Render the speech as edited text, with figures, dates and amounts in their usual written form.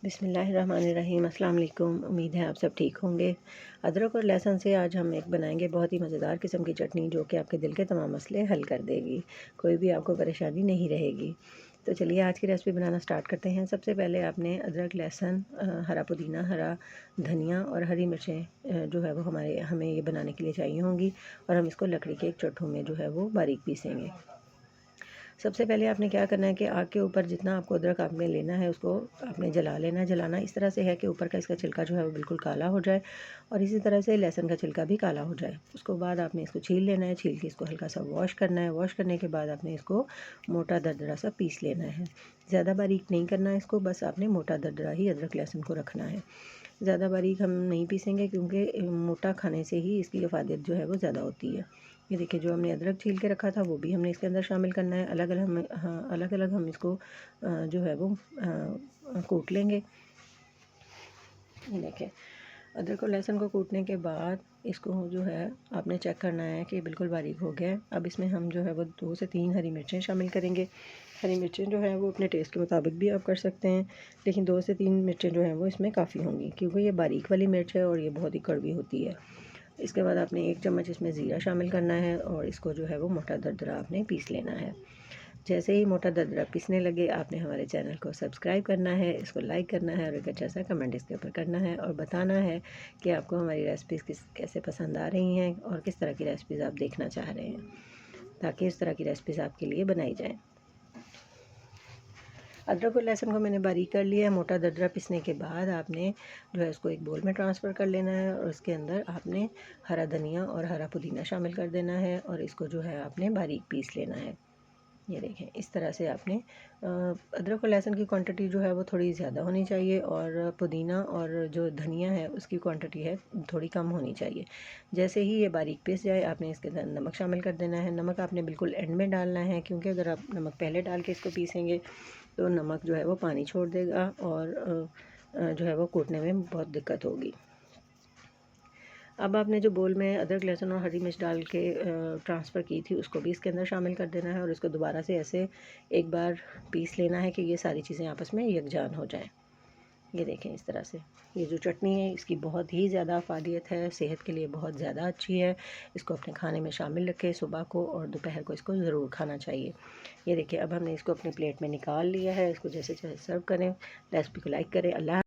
बिस्मिल्लाहिर्रहमानिर्रहीम। अस्सलाम वालेकुम। उम्मीद है आप सब ठीक होंगे। अदरक और लहसुन से आज हम एक बनाएंगे बहुत ही मज़ेदार किस्म की चटनी, जो कि आपके दिल के तमाम मसले हल कर देगी। कोई भी आपको परेशानी नहीं रहेगी। तो चलिए आज की रेसिपी बनाना स्टार्ट करते हैं। सबसे पहले आपने अदरक, लहसुन, हरा पुदीना, हरा धनिया और हरी मिर्चें जो है वो हमें ये बनाने के लिए चाहिए होंगी, और हम इसको लकड़ी के एक चट्टू में जो है वो बारीक पीसेंगे। सबसे पहले आपने क्या करना है कि आग के ऊपर जितना आपको अदरक आग में लेना है उसको आपने जला लेना है। जलाना इस तरह से है कि ऊपर का इसका छिलका जो है वो बिल्कुल काला हो जाए, और इसी तरह से लहसुन का छिलका भी काला हो जाए। उसको बाद आपने इसको छील लेना है। छील के इसको हल्का सा वॉश करना है। वॉश करने के बाद आपने इसको मोटा दरदरा सा पीस लेना है। ज़्यादा बारीक नहीं करना है इसको, बस आपने मोटा दरदरा ही अदरक लहसुन को रखना है। ज़्यादा बारीक हम नहीं पीसेंगे, क्योंकि मोटा खाने से ही इसकी अफादियत जो है वो ज़्यादा होती है। ये देखिए, जो हमने अदरक छील के रखा था वो भी हमने इसके अंदर शामिल करना है। अलग अलग हम इसको जो है वो कूट लेंगे। ये देखिए, अदरक और लहसुन को कूटने के बाद इसको जो है आपने चेक करना है कि बिल्कुल बारीक हो गया है। अब इसमें हम जो है वो 2 से 3 हरी मिर्चें शामिल करेंगे। हरी मिर्चें जो है वो अपने टेस्ट के मुताबिक भी आप कर सकते हैं, लेकिन 2 से 3 मिर्चें जो हैं वो इसमें काफ़ी होंगी, क्योंकि ये बारीक वाली मिर्च है और ये बहुत ही कड़वी होती है। इसके बाद आपने 1 चम्मच इसमें ज़ीरा शामिल करना है, और इसको जो है वो मोटा दरदरा आपने पीस लेना है। जैसे ही मोटा दरदरा पीसने लगे, आपने हमारे चैनल को सब्सक्राइब करना है, इसको लाइक करना है, और एक अच्छा सा कमेंट इसके ऊपर करना है, और बताना है कि आपको हमारी रेसिपीज़ कैसे पसंद आ रही हैं और किस तरह की रेसिपीज़ आप देखना चाह रहे हैं, ताकि इस तरह की रेसिपीज़ आपके लिए बनाई जाएँ। अदरक और लहसुन को मैंने बारीक कर लिया है। मोटा दरदरा पीसने के बाद आपने जो है इसको एक बोल में ट्रांसफ़र कर लेना है, और इसके अंदर आपने हरा धनिया और हरा पुदीना शामिल कर देना है, और इसको जो है आपने बारीक पीस लेना है। ये देखें, इस तरह से आपने अदरक और लहसुन की क्वांटिटी जो है वो थोड़ी ज़्यादा होनी चाहिए, और पुदीना और जो धनिया है उसकी क्वांटिटी है थोड़ी कम होनी चाहिए। जैसे ही ये बारीक पीस जाए, आपने इसके अंदर नमक शामिल कर देना है। नमक आपने बिल्कुल एंड में डालना है, क्योंकि अगर आप नमक पहले डाल के इसको पीसेंगे तो नमक जो है वो पानी छोड़ देगा, और जो है वो कूटने में बहुत दिक्कत होगी। अब आपने जो बोल में अदरक लहसुन और हरी मिर्च डाल के ट्रांसफ़र की थी उसको भी इसके अंदर शामिल कर देना है, और इसको दोबारा से ऐसे एक बार पीस लेना है कि ये सारी चीज़ें आपस में यकजान हो जाएं। ये देखें, इस तरह से ये जो चटनी है इसकी बहुत ही ज़्यादा फ़ायदियत है, सेहत के लिए बहुत ज़्यादा अच्छी है। इसको अपने खाने में शामिल रखें, सुबह को और दोपहर को इसको ज़रूर खाना चाहिए। ये देखिए, अब हमने इसको अपने प्लेट में निकाल लिया है। इसको जैसे चाहे सर्व करें। रेसिपी को लाइक करें। अल्लाह।